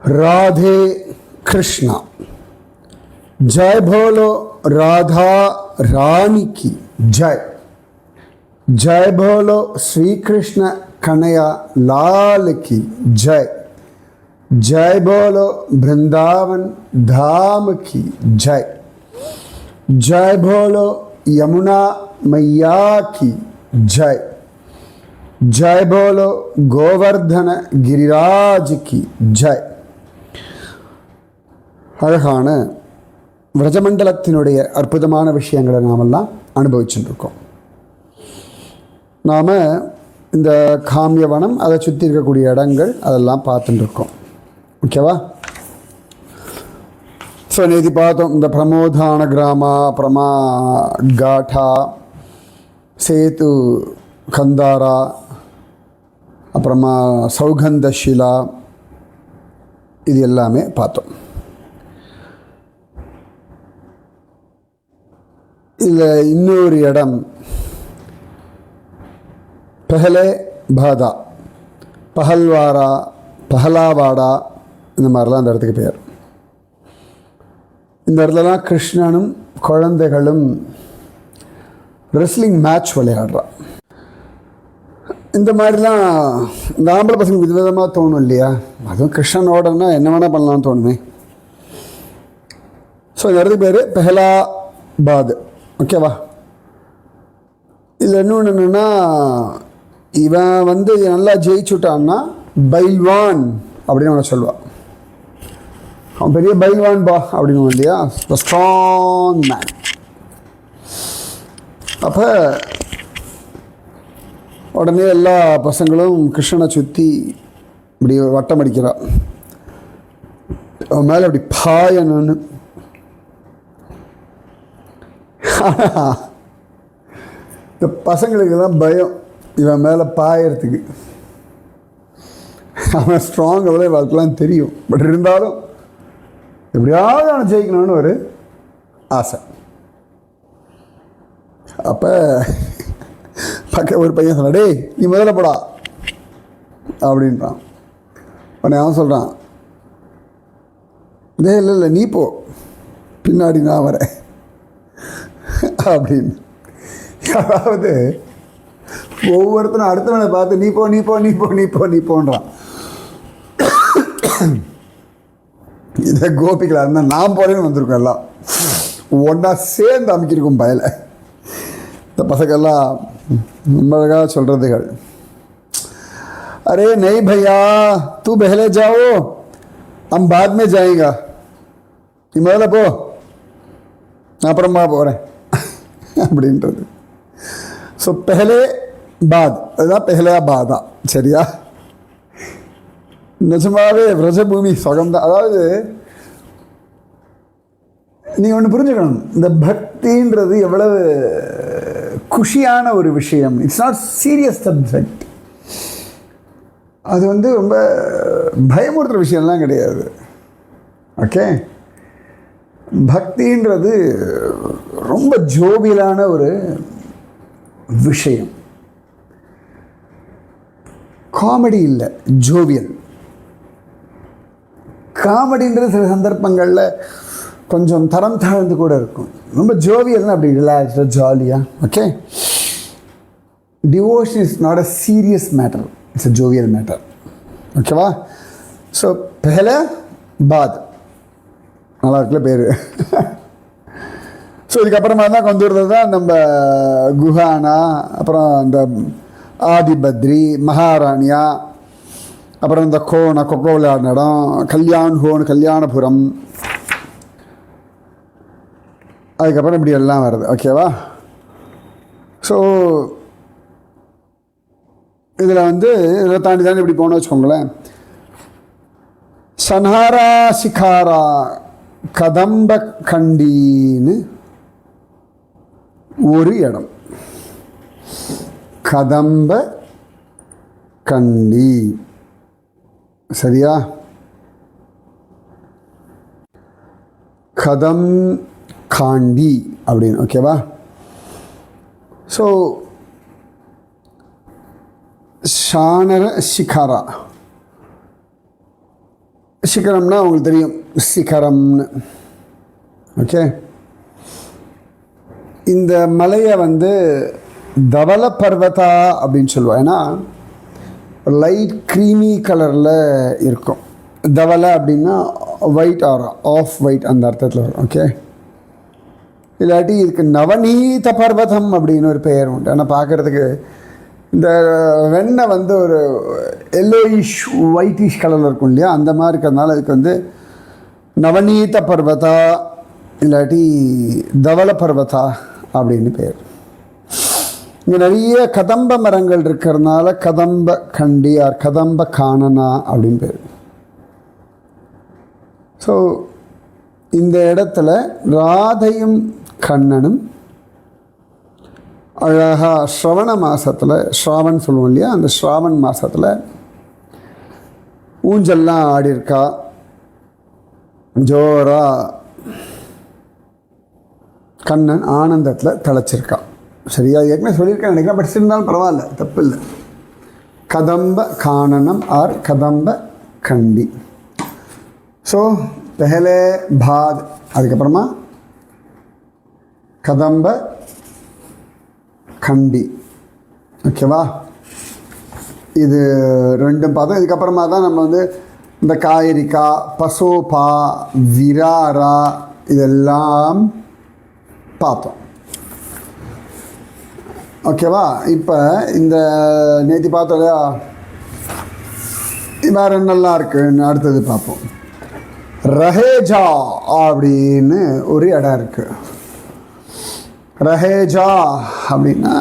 राधे कृष्णा। जय बोलो राधा रानी की जय। जय बोलो श्री कृष्ण कन्हैया लाल की जय। जय बोलो वृंदावन धाम की जय। जय बोलो यमुना मैया की जय। जय बोलो गोवर्धन गिरिराज की जय. அழகான விரஜமண்டலத்தினுடைய அற்புதமான விஷயங்களை நாமெல்லாம் அனுபவிச்சுருக்கோம். நாம் இந்த காமியவனம் அதை சுற்றி இருக்கக்கூடிய இடங்கள் அதெல்லாம் பார்த்துட்டுருக்கோம். ஓகேவா? ஸோ நேற்று பார்த்தோம் இந்த பிரமோதான கிராமா, அப்புறமா காட்டா, சேது கந்தாரா, அப்புறமா சௌகந்தஷிலா, இது எல்லாமே பார்த்தோம். இதில் இன்னொரு இடம் பெஹலே பாதா, பஹல்வாரா, பஹலாவாடா, இந்த மாதிரிலாம் அந்த இடத்துக்கு பேர். இந்த இடத்துலலாம் கிருஷ்ணனும் குழந்தைகளும் ரெஸ்லிங் மேட்ச் விளையாடுறான். இந்த மாதிரிலாம் இந்த ஆம்பளை பசங்க விதவிதமாக தோணும் இல்லையா? அதுவும் கிருஷ்ணனோடனா என்ன வேணால் பண்ணலான்னு தோணுமே. ஸோ இந்த இடத்துக்கு பேர் பெஹலாபாத். ஓகேவா? இதில் இன்னொன்று என்னென்னா, இவன் வந்து நல்லா ஜெயிச்சுட்டான்னா பைல்வான் அப்படின்னு அவனை சொல்லுவான். அவன் பெரிய பைல்வான் பா அப்படின்னு இல்லையா, ஸ்ட்ராங் மேன். அப்போ உடனே எல்லா பசங்களும் கிருஷ்ணனை சுற்றி இப்படி வட்டம் அடிக்கிறான். அவன் மேலே அப்படி பாயணுன்னு. இந்த பசங்களுக்கு தான் பயம் இவன் மேலே பாயறதுக்கு. அவன் ஸ்ட்ராங் அவ்வளோ வாழ்க்கைலாம் தெரியும். பட் இருந்தாலும் எப்படியாவது அவனை ஜெயிக்கணும்னு ஒரு ஆசை. அப்போ பக்க ஒரு பையன் சொன்னான், டேய் நீ முதல்ல போடா அப்படின்றான். உடனே அவன் சொல்கிறான், டே இல்லை நீ போ, பின்னாடி நான் வரேன் அப்படின்னு. அதாவது ஒவ்வொருத்தரும் அடுத்தவனை பார்த்து நீ போ நீ போ நீ போ நீ போ நீ போன்றான். இதை கோபிக்கலாக இருந்தால் நான் போகிறேன்னு வந்திருக்கோம். எல்லாம் ஒன்றா சேர்ந்து அமைக்கிருக்கும் பயல. இந்த பசங்கள்லாம் ரொம்ப அழகாக சொல்கிறதுகள். அரே நெய் பையா தூ பஹலே ஜாவோ ஹம் பாத் மே ஜாயேங்கா, நீ முதல்ல போ நான் அப்புறமா போகிறேன் அப்படின்றது. ஸோ பெஹலே பாத், அதுதான் பெஹலாபாதா. சரியா? நிஜமாகவே விரஜபூமி சுகம்தான். அதாவது நீங்கள் ஒன்று புரிஞ்சுக்கணும், இந்த பக்தின்றது எவ்வளவு குஷியான ஒரு விஷயம். It's not serious subject. அது வந்து ரொம்ப பயமுறுத்துகிற விஷயம்லாம் கிடையாது. ஓகே? பக்தின்றது ரொம்ப ஜோவியலான ஒரு விஷயம். காமெடி இல்லை, ஜோவியல். காமெடின்றது சில சந்தர்ப்பங்களில் கொஞ்சம் தரம் தாழ்ந்து கூட இருக்கும். ரொம்ப ஜோவியல்னா அப்படி ரிலாக்ஸ்டாக ஜாலியாக. Okay? Devotion is not a serious matter, it's a jovial matter. ஓகேவா? ஸோ பெஹலே பாத் நல்லா இருக்குல்ல பேர். ஸோ இதுக்கப்புறமா தான் கொண்டு வர்றது தான் நம்ம குஹானா, அப்புறம் இந்த ஆதிபத்ரி, மகாராணியா, அப்புறம் இந்த கொக்கோ விளையாடின இடம், கல்யாணபுரம், அதுக்கப்புறம் இப்படி எல்லாம் வருது. ஓகேவா? ஸோ இதில் வந்து இதை தாண்டி தாண்டி இப்படி போனோம் வச்சுக்கோங்களேன். சன்ஹாரா சிகாரா கதம்ப கண்டின்னு ஒரு இடம். கதம்ப கண்டி, சரியா? கதம் காண்டி அப்படின்னு. ஓகேவா? ஸோ ஷானர சிகாரா சிகரம்னா உங்களுக்கு தெரியும் சிகரம்னு. ஓகே, இந்த மலையை வந்து தவல பர்வதா அப்படின்னு சொல்லுவோம். ஏன்னா லைட் க்ரீமி கலரில் இருக்கும். தவலை அப்படின்னா ஒயிட் ஆர் ஆஃப் ஒயிட் அந்த அர்த்தத்தில் வரும். ஓகே, இல்லாட்டி இதுக்கு நவநீத பர்வதம் அப்படின்னு ஒரு பெயர் உண்டு. ஆனால் பார்க்குறதுக்கு இந்த வெண்ணெய் வந்து ஒரு எல்லோயிஷ் ஒயிட்டிஷ் கலரில் இருக்கும் இல்லையா, அந்த மாதிரி இருக்கிறதுனால இதுக்கு வந்து நவநீத பர்வதா இல்லாட்டி தவல பர்வதா அப்படின்னு பேர். இங்கே நிறைய கதம்ப மரங்கள் இருக்கிறதுனால கதம்ப கண்டி ஆர் கதம்ப காணனா அப்படின்னு பேர். ஸோ இந்த இடத்துல ராதையும் கண்ணனும் அழகாக ஸ்ரவண மாதத்தில், ஸ்ராவன் சொல்லுவோம் இல்லையா, அந்த ஸ்ராவன் மாதத்தில் ஊஞ்சல்லாம் ஆடியிருக்கா. ஜோரா கண்ணன் ஆனந்தத்தில் தழைச்சிருக்கா. சரியா, ஏற்கனவே சொல்லியிருக்கேன் நினைக்கிறேன், பட் இருந்தாலும் பரவாயில்ல, தப்பு இல்லை. கதம்ப காணனம் ஆர் கதம்ப கண்டி. ஸோ பெஹலே பாத், அதுக்கப்புறமா கதம்ப கண்டி. ஓகேவா, இது ரெண்டும் பார்த்தோம். இதுக்கப்புறமா தான் நம்ம வந்து இந்த காய்கறிக்கா, பசோபா, விராரா இதெல்லாம் பார்த்தோம். ஓகேவா, இப்போ இந்த நேற்று பார்த்தோம் இல்லையா, வேறு என்னெல்லாம் இருக்குன்னு அடுத்தது பார்ப்போம். ரஹேஜா அப்படின்னு ஒரு இடம் இருக்குது. ரஹேஜா அப்படின்னா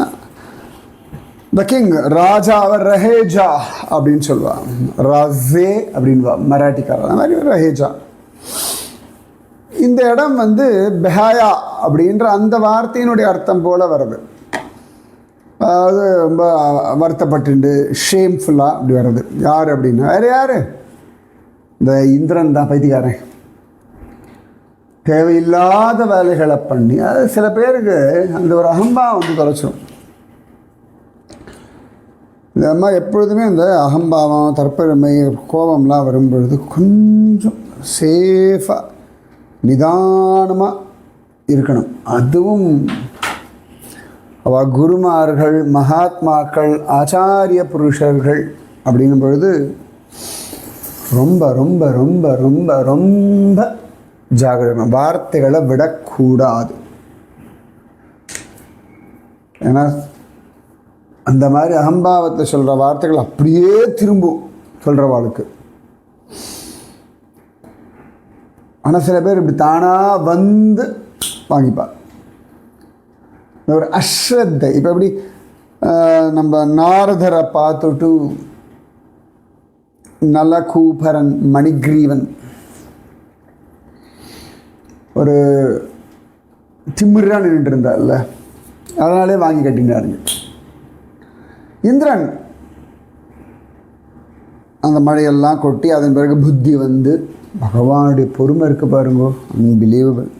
த கிங், ராஜாவை ரஹேஜா அப்படின்னு சொல்லுவாங்க. ரஸே அப்படின்வா மராட்டிக்காரர், அந்த மாதிரி ரஹேஜா. இந்த இடம் வந்து பெஹாயா அப்படின்ற அந்த வார்த்தையினுடைய அர்த்தம் போல் வருது. அதாவது ரொம்ப வருத்தப்பட்டு ஷேம்ஃபுல்லாக அப்படி வர்றது. யார் அப்படின்னா வேறு யார், இந்த இந்திரன் தான், பைத்தியக்காரன். தேவையில்லாத வேலைகளை பண்ணி அது சில பேருக்கு அந்த ஒரு அகம்பாவம் வந்து தொலைச்சிடும். இந்த மாதிரி எப்பொழுதுமே இந்த அகம்பாவம், தற்பெருமை, கோபம்லாம் வரும்பொழுது கொஞ்சம் சேஃபாக நிதானமாக இருக்கணும். அதுவும் குருமார்கள், மகாத்மாக்கள், ஆச்சாரிய புருஷர்கள் அப்படிங்கும் பொழுது ரொம்ப ரொம்ப ரொம்ப ரொம்ப ரொம்ப ஜாகிரதை. வார்த்தைகளை விடக்கூடாது. ஏன்னா அந்த மாதிரி அகம்பாவத்தை சொல்கிற வார்த்தைகள் அப்படியே திரும்பும் சொல்கிறவாளுக்கு. ஆனால் சில பேர் இப்படி தானாக வந்து வாங்கிப்பார். ஒரு அஸ்ரத்தை. இப்போ எப்படி நம்ம நாரதரை பார்த்துட்டு நலகூபரன் மணிகிரீவன் ஒரு திமிராக நின்றுட்டு இருந்தார்ல, அதனாலே வாங்கி கட்டினாருங்க. இந்திரன் அந்த மழையெல்லாம் கொட்டி அதன் பிறகு புத்தி வந்து பகவானுடைய பொறுமை இருக்குது பாருங்கோ, அன்பிலீவபிள்.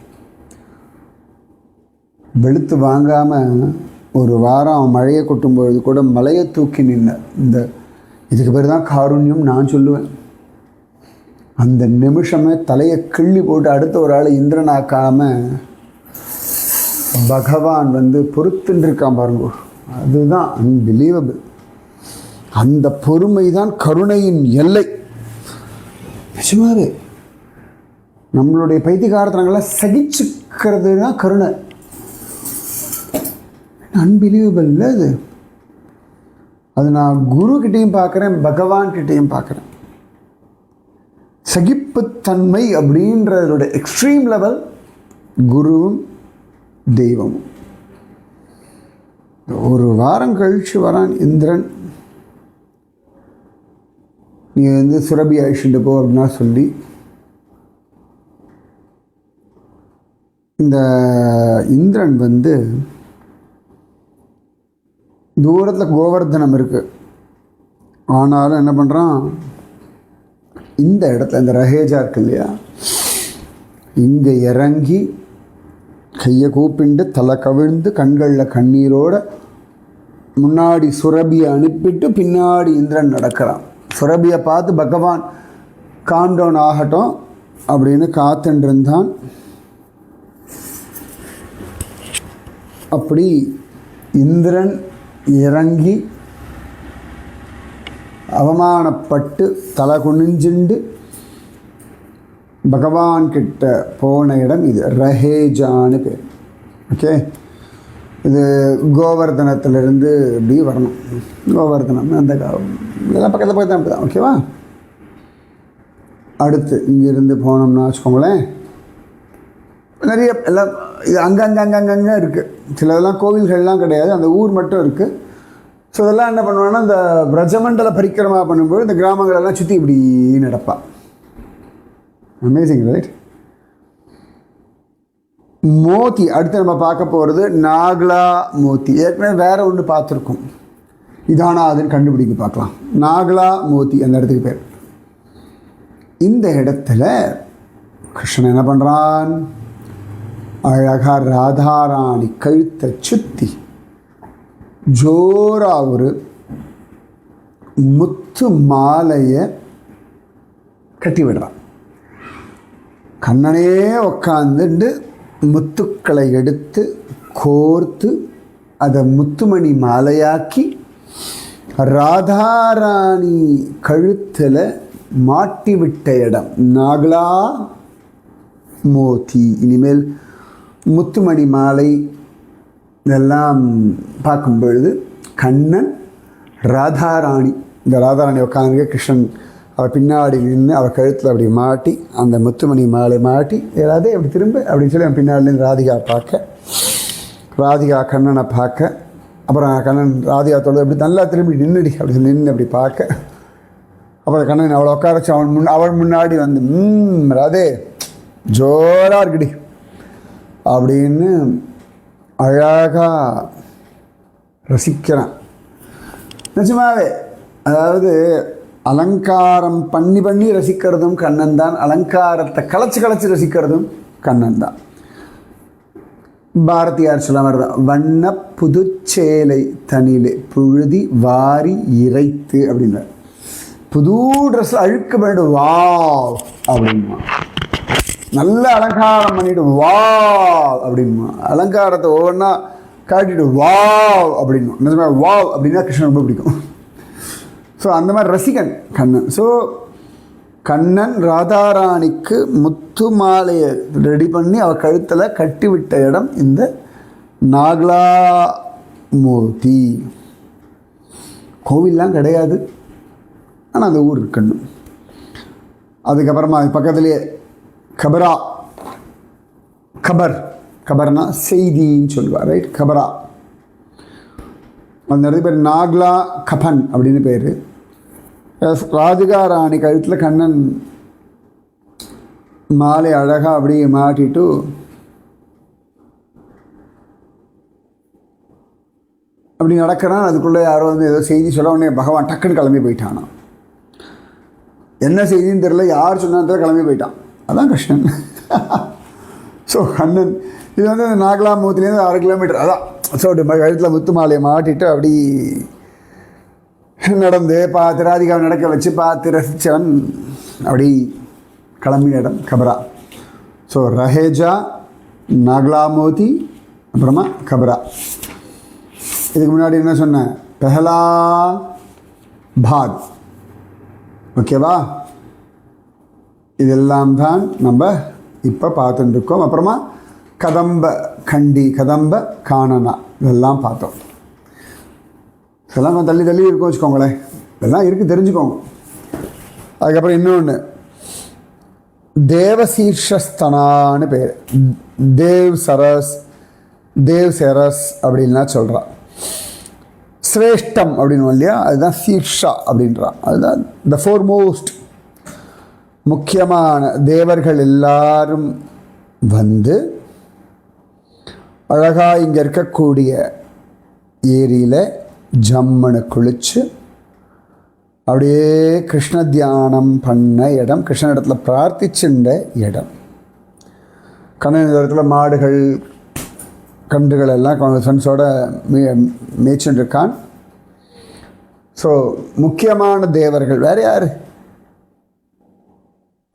வெளுத்து வாங்காமல் ஒரு வாரம் அவன் மழையை கொட்டும்பொழுது கூட மலையை தூக்கி நின்ன. இந்த இதுக்கு பேர் தான் காருண்யம் நான் சொல்லுவேன். அந்த நிமிஷமே தலையை கிள்ளி போட்டு அடுத்த ஒரு ஆள் இந்திரனாக்காமல் பகவான் வந்து பொறுத்துருக்கான் பாருங்க. அதுதான் அன்பிலீவபிள். அந்த பொறுமை தான் கருணையின் எல்லை. நிஜமாவே நம்மளுடைய பைத்தியகாரத்தனங்கள்லாம் சகிச்சுக்கிறது தான் கருணை. அன்பிலீவபிள் இல்லை அது. அது நான் குருக்கிட்டையும் பார்க்குறேன், பகவான்கிட்டையும் பார்க்குறேன். சகிப்புத்தன்மை அப்படின்றதோட எக்ஸ்ட்ரீம் லெவல் குருவும் தெய்வமும். ஒரு வாரம் கழித்து வரான் இந்திரன். நீ வந்து சுரபி அழிச்சுட்டு போ அப்படின்னா சொல்லி இந்த இந்திரன் வந்து தூரத்தில் கோவர்தனம் இருக்குது. ஆனாலும் என்ன பண்ணுறான், இந்த இடத்துல இந்த ரஹேஜா இருக்கு இல்லையா, இங்கே இறங்கி கையை கூப்பிண்டு தலை கவிழ்ந்து கண்களில் கண்ணீரோட முன்னாடி சுரபியை அனுப்பிட்டு பின்னாடி இந்திரன் நடக்கிறான். சுரபியை பார்த்து பகவான் காம் டவுன் ஆகட்டும் அப்படின்னு காத்துருந்தான். அப்படி இந்திரன் இறங்கி அவமானப்பட்டு தலை குனிஞ்சுண்டு பகவான் கிட்ட போன இடம் இது. ரஹேஜான்னு பேர். ஓகே, இது கோவர்தனத்திலிருந்து இப்படி வரணும். கோவர்தனம் அந்த இதெல்லாம் பக்கத்தில் பக்கத்தில் அப்படி தான். ஓகேவா? அடுத்து இங்கேருந்து போனோம்னா வச்சுக்கோங்களேன், நிறைய எல்லாம் இது அங்கங்கே இருக்குது. சிலதெல்லாம் கோவில்கள்லாம் கிடையாது, அந்த ஊர் மட்டும் இருக்குது. ஸோ இதெல்லாம் என்ன பண்ணுவாங்கன்னா, இந்த பிரஜமண்டல பரிக்கிரமா பண்ணும்போது இந்த கிராமங்களெல்லாம் சுற்றி இப்படி நடப்பாள். Amazing, right? மோத்தி அடுத்து நம்ம பார்க்க போகிறது நாக்லா மோத்தி. ஏற்கனவே வேறு ஒன்று பார்த்துருக்கோம், இதானா அதுன்னு கண்டுபிடிக்க பார்க்கலாம். நாக்லா மோத்தி அந்த இடத்துக்கு பேர். இந்த இடத்துல கிருஷ்ணன் என்ன பண்ணுறான், அழகாக ராதாராணி கழுத்தை சுற்றி ஜோராக ஒரு முத்து மாலையை கட்டி விடுறான். கண்ணனே உக்காந்துட்டு முத்துக்களை எடுத்து கோர்த்து அதை முத்துமணி மாலையாக்கி ராதாராணி கழுத்தில் மாட்டிவிட்ட இடம் நாக்லா மோதி. இனிமேல் முத்துமணி மாலை இதெல்லாம் பார்க்கும் பொழுது கண்ணன் ராதாராணி, இந்த ராதாராணி உட்காந்துருக்க கிருஷ்ணன் அவள் பின்னாடி நின்று அவள் கழுத்தில் அப்படி மாட்டி அந்த முத்துமணி மாலை மாட்டி ஏதாவது அப்படி திரும்ப அப்படின்னு சொல்லி அவன் பின்னாடிலேருந்து ராதிகா பார்க்க, ராதிகா கண்ணனை பார்க்க, அப்புறம் கண்ணன் ராதிகா தொழுது அப்படி நல்லா திரும்பி நின்றுடி அப்படி நின்று அப்படி பார்க்க, அப்புறம் கண்ணன் அவளை உட்கார வச்சு அவள் முன்னாடி வந்து ராதே ஜோராக இருக்குடி அப்படின்னு அழகாக ரசிக்கிறான். நிஜமாவே அதாவது அலங்காரம் பண்ணி பண்ணி ரசிக்கிறதும் கண்ணன் தான், அலங்காரத்தை கலைச்சி ரசிக்கிறதும் கண்ணன் தான். பாரதியார் சொல்ல மாதிரி தான், வண்ண புதுச்சேலை தனிலே புழுதி வாரி இறைத்து அப்படின்ற புது ட்ரெஸ் அழுக்க பண்ணிட்டு வா அப்படின்மா, நல்ல அலங்காரம் பண்ணிட்டு வா அப்படின்மா, அலங்காரத்தை ஒவ்வொன்றா காட்டிட்டு வா அப்படின்மா. நிஜமா வா அப்படின்னா கிருஷ்ணன் ரொம்ப பிடிக்கும். ஸோ அந்த மாதிரி ரசிகன் கண்ணன். ஸோ கண்ணன் ராதாராணிக்கு முத்து மாலையை ரெடி பண்ணி அவள் கழுத்தில் கட்டிவிட்ட இடம் இந்த நாக்லா மோதி. கோவில்லாம் கிடையாது, ஆனால் அந்த ஊர் இருக்கணும். அதுக்கப்புறமா அது பக்கத்துலேயே கபரா, கபர்னா செய்தின்னு சொல்லுவார், ரைட்? கபரா அந்த இடத்துக்கு பேர் நாக்லா கபன் அப்படின்னு பேர். ராதிகா ராணி கழுத்தில் கண்ணன் மாலை அழகாக அப்படியே மாட்டிட்டு அப்படி நடக்கிறான். அதுக்குள்ளே யாரோ வந்து ஏதோ செய்தி சொல்ல உடனே பகவான் டக்குன்னு கிளம்பி போயிட்டானா. என்ன செய்தின்னு தெரியல, யார் சொன்னான்னு கிளம்பி போயிட்டான். அதான் கிருஷ்ணன். ஸோ கண்ணன் இது வந்து நாக்லா மோத்திலேருந்து 6 கிலோமீட்டர் அதான். ஸோ கழுத்தில் முத்து மாலையை மாட்டிட்டு அப்படி நடந்து பார்த்து ராதிகாவை நடக்க வச்சு பார்த்து ரசித்தவன் அப்படி கிளம்பின இடம் கபரா. ஸோ ரஹேஜா, நாக்லா மோதி, அப்புறமா கபரா. இதுக்கு முன்னாடி என்ன சொன்னேன், பெஹலா பாக். ஓகேவா? இதெல்லாம் தான் நம்ம இப்போ பார்த்துட்டுருக்கோம். அப்புறமா கதம்ப கண்டி, கதம்ப காணனா இதெல்லாம் பார்த்தோம். இதெல்லாம் கொஞ்சம் தள்ளி இருக்கும் வச்சுக்கோங்களேன், இதெல்லாம் இருக்குது தெரிஞ்சுக்கோங்க. அதுக்கப்புறம் இன்னொன்று தேவசீர்ஷஸ்தனான்னு பேர், தேவ் சரஸ் அப்படின்லாம் சொல்கிறான். சிரேஷ்டம் அப்படின்னு இல்லையா, அதுதான் சீர்ஷா அப்படின்றான். அதுதான் த ஃபோர்மோஸ்ட். முக்கியமான தேவர்கள் எல்லாரும் வந்து அழகாக இங்கே இருக்கக்கூடிய ஏரியில் ஜம்மனை குளித்து அப்படியே கிருஷ்ண தியானம் பண்ண இடம், கிருஷ்ண இடத்துல பிரார்த்திச்சுட்ட இடம். கண்ணன் இடத்துல மாடுகள் கன்றுகள் எல்லாம் ஃப்ரெண்ட்ஸோட மேய்ச்சுட்டு இருக்கான். ஸோ முக்கியமான தேவர்கள் வேறு யார்,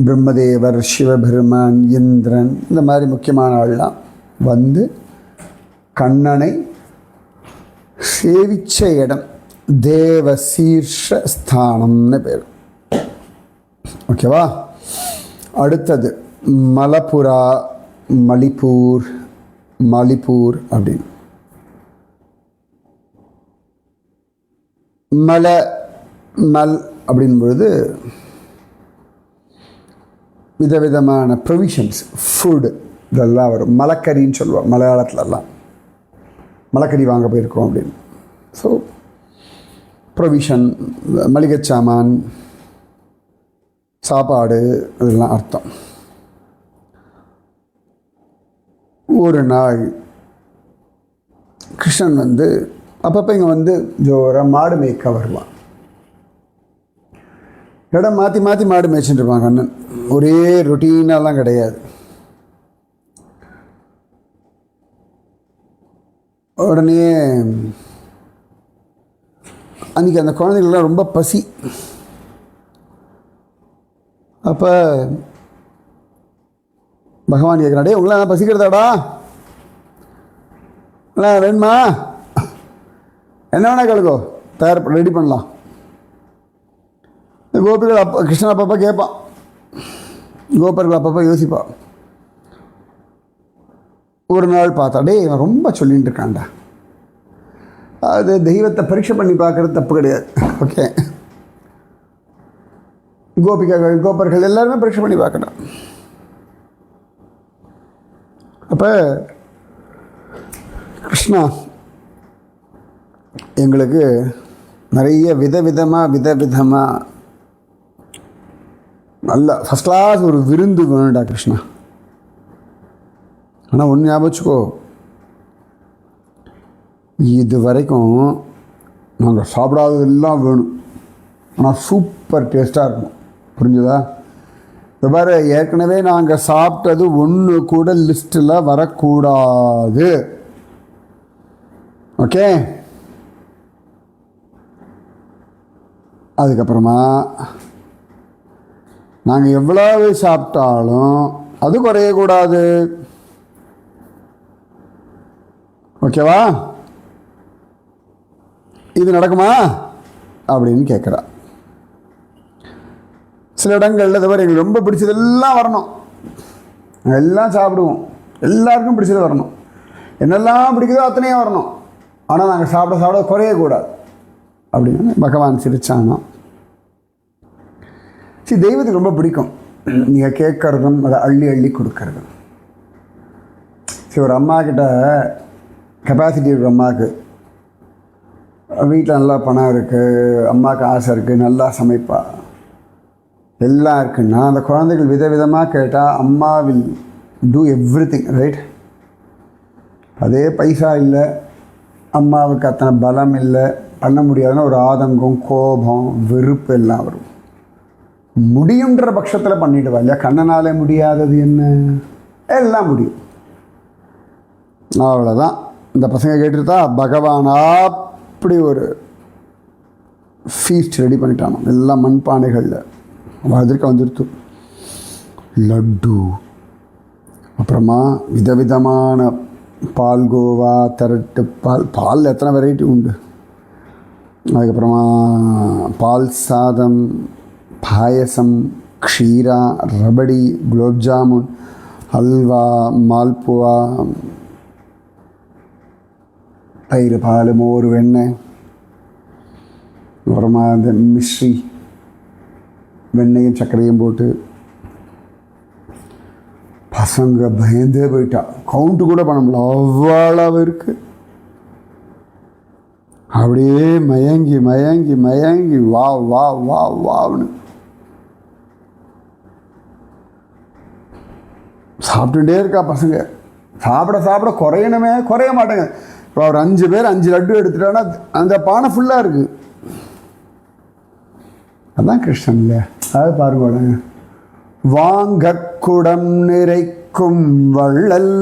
பிரம்மதேவர், சிவபெருமான், இந்திரன், இந்த மாதிரி முக்கியமான ஆள்லாம் வந்து கண்ணனை சேவிச்ச இடம் தேவ சீர்ஷ ஸ்தானம்னு பேர். ஓகேவா? அடுத்தது மலப்புரா, மலிப்பூர், மலிப்பூர் அப்படின்னு. மல் அப்படின் பொழுது விதவிதமான ப்ரொவிஷன்ஸ், ஃபுட் இதெல்லாம் வரும். மலக்கறின்னு சொல்லுவோம் மலையாளத்துலலாம். மலக்கறி வாங்க போயிருக்கோம் அப்படின்னு. ஸோ ப்ரொவிஷன், மளிகை சாமான், சாப்பாடு, இதெல்லாம் அர்த்தம். ஒரு நாள் கிருஷ்ணன் வந்து அப்பப்போ இங்கே வந்து ஜோராக மாடு மேய்க்க வருவான். இடம் மாற்றி மாற்றி மாடு மேய்ச்சிட்டு இருப்பான் கண்ணன். ஒரே ரொட்டீனாலாம் கிடையாது. உடனே அன்றைக்கி அந்த குழந்தைகள்லாம் ரொம்ப பசி. அப்போ பகவான் கேட்குறாடே, உங்களாம் பசிக்கிறதாடா? வேணுமா? என்ன வேணா கேளுக்கோ, தயார் ரெடி பண்ணலாம். கோபிகள் கிருஷ்ணன் அப்பப்போ கேட்பான், கோபர்கள் அப்பப்போ யோசிப்பான். ஒரு நாள் பார்த்தா, டே இவன் ரொம்ப சொல்லிகிட்டு இருக்கான்டா. அது தெய்வத்தை பரீட்சை பண்ணி பார்க்குறது தப்பு கிடையாது. ஓகே, கோபிகைகள், கோபர்கள் எல்லாருமே பரீட்சை பண்ணி பார்க்கணும். அப்போ கிருஷ்ணா, எங்களுக்கு நிறைய விதவிதமாக நல்ல ஃபஸ்ட் கிளாஸ் ஒரு விருந்து வேணும்டா கிருஷ்ணா. ஆனால் ஒன்று ஞாபகம் வச்சுக்கோ, இது வரைக்கும் நாங்கள் சாப்பிடாததெல்லாம் வேணும், ஆனால் சூப்பர் டேஸ்ட்டாக இருக்கும். புரிஞ்சுதா? இப்போ பாரு, ஏற்கனவே நாங்கள் சாப்பிட்டது ஒன்று கூட லிஸ்ட்டில் வரக்கூடாது. ஓகே? அதுக்கப்புறமா நாங்கள் எவ்வளவு சாப்பிட்டாலும் அது குறையக்கூடாது. ஓகேவா? இது நடக்குமா அப்படின்னு கேட்குறா. சில இடங்களில் இது மாதிரி எங்களுக்கு ரொம்ப பிடிச்சதெல்லாம் வரணும், நாங்கள் எல்லாம் சாப்பிடுவோம், எல்லாருக்கும் பிடிச்சது வரணும், என்னெல்லாம் பிடிக்குதோ அத்தனையும் வரணும், ஆனால் நாங்கள் சாப்பிட குறையக்கூடாது அப்படின்னு பகவான் சிரிச்சானோ. சரி, தெய்வத்துக்கு ரொம்ப பிடிக்கும் நீங்கள் கேட்கறதும் அதை அள்ளி அள்ளி கொடுக்கறதும். சரி, ஒரு அம்மா கிட்ட கெப்பாசிட்டி இருக்கிற அம்மாவுக்கு, வீட்டில் நல்லா பணம் இருக்குது, அம்மாவுக்கு ஆசை இருக்குது, நல்லா சமைப்பா, எல்லாம் இருக்குன்னா அந்த குழந்தைகள் விதவிதமாக கேட்டால் அம்மா வில் டூ எவ்ரிதிங், ரைட்? அதே பைசா இல்லை, அம்மாவுக்கு அத்தனை பலம் இல்லை, பண்ண முடியாதுன்னா ஒரு ஆதங்கம், கோபம், வெறுப்பு எல்லாம் வரும். முடியுன்ற பட்சத்தில் பண்ணிவிடுவா இல்லையா? கண்ணனாலே முடியாதது என்ன? எல்லாம் முடியும். அவ்வளோதான். இந்த பசங்க கேட்டுருந்தா பகவான் அப்படி ஒரு ஃபீஸ்ட் ரெடி பண்ணிட்டானோ, எல்லாம் மண்பானைகளில் அதற்கு வந்துடுத்து. லட்டு, அப்புறமா விதவிதமான பால்கோவா, திரட்டு பால் எத்தனை வெரைட்டி உண்டு. அதுக்கப்புறமா பால் சாதம், பாயசம், க்ஷீரா, ரபடி, குலோப் ஜாமுன், ஹல்வா, மால்புவா, தயிர், பால், மோர், வெண்ணெய், அப்புறமா இந்த மிஸ்ரி, வெண்ணெயும் சர்க்கரையும் போட்டு பசங்க பயந்தே போயிட்டா. கவுண்ட்டு கூட பண்ண முடியல, அவ்வளவு இருக்குது. அப்படியே மயங்கி மயங்கி மயங்கி வா வா வா வான்னு சாப்பிட்டுட்டே இருக்கா. பசங்க சாப்பிட சாப்பிட குறைய மாட்டேங்க. இப்போ ஒரு 5 பேர் 5 லட்டு எடுத்துட்டோன்னா அந்த பானை ஃபுல்லாக இருக்குது. அதான் கிருஷ்ணன் இல்லையா? அதாவது பாருங்க, வாங்க குடம் நிறைக்கும் வள்ளல்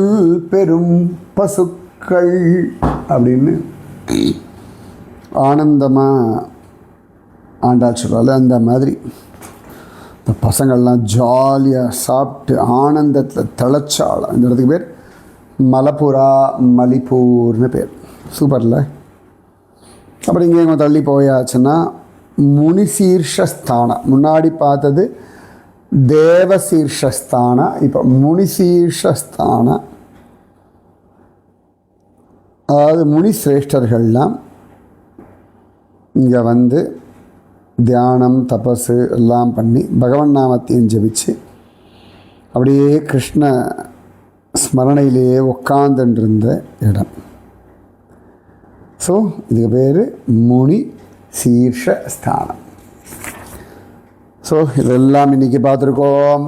பெரும் பசுக்கள் அப்படின்னு ஆனந்தமாக ஆண்டாள் சொல்கிறாள். அந்த மாதிரி இந்த பசங்கள்லாம் ஜாலியாக சாப்பிட்டு ஆனந்தத்தில் திளைச்சாலும் இந்த இடத்துக்கு பேர் மலப்புரா மலிப்பூர்னு பேர். சூப்பரில். அப்புறம் இங்கே இங்கே தள்ளி போயாச்சுன்னா முனிசீர்ஷஸ்தானம். முன்னாடி பார்த்தது தேவசீர்ஷஸ்தானம், இப்போ முனிசீர்ஷஸ்தானம். அதாவது முனி சிரேஷ்டர்கள்லாம் இங்கே வந்து தியானம் தபஸு எல்லாம் பண்ணி பகவன் நாமத்தையும் ஜபிச்சு அப்படியே கிருஷ்ண ஸ்மரணையிலேயே உட்காந்துருந்த இடம். ஸோ இதுக்கு பேர் முனி சீர்ஷ ஸ்தானம். ஸோ இதெல்லாம் இன்றைக்கி பார்த்துருக்கோம்.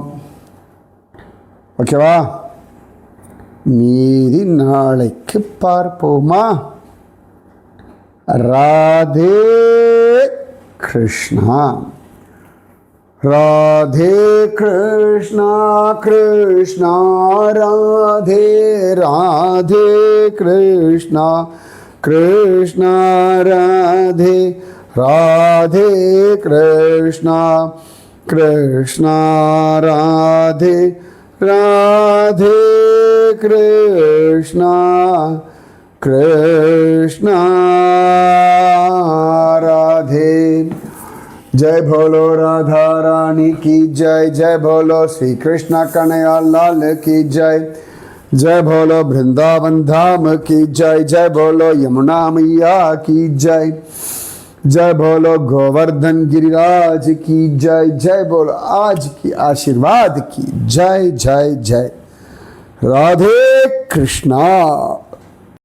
ஓகேவா? மீதி நாளைக்கு பார்ப்போமா? ராதே கிருஷ்ணா. ராதே கிருஷ்ணா கிருஷ்ணா ராதே ராதே கிருஷ்ணா கிருஷ்ணா ராதே ராதே கிருஷ்ணா கிருஷ்ணா ராதே ராதே கிருஷ்ணா கிருஷ்ணா ராதே. जय भोलो राधा रानी की जय. जय भोलो श्री कृष्ण कन्हैया लाल की जय. जय भोलो वृंदावन धाम की जय. जय भोलो यमुना मैया की जय. जय भोलो गोवर्धन गिरिराज की जय. जय बोलो आज की आशीर्वाद की जय. जय जय. राधे कृष्णा.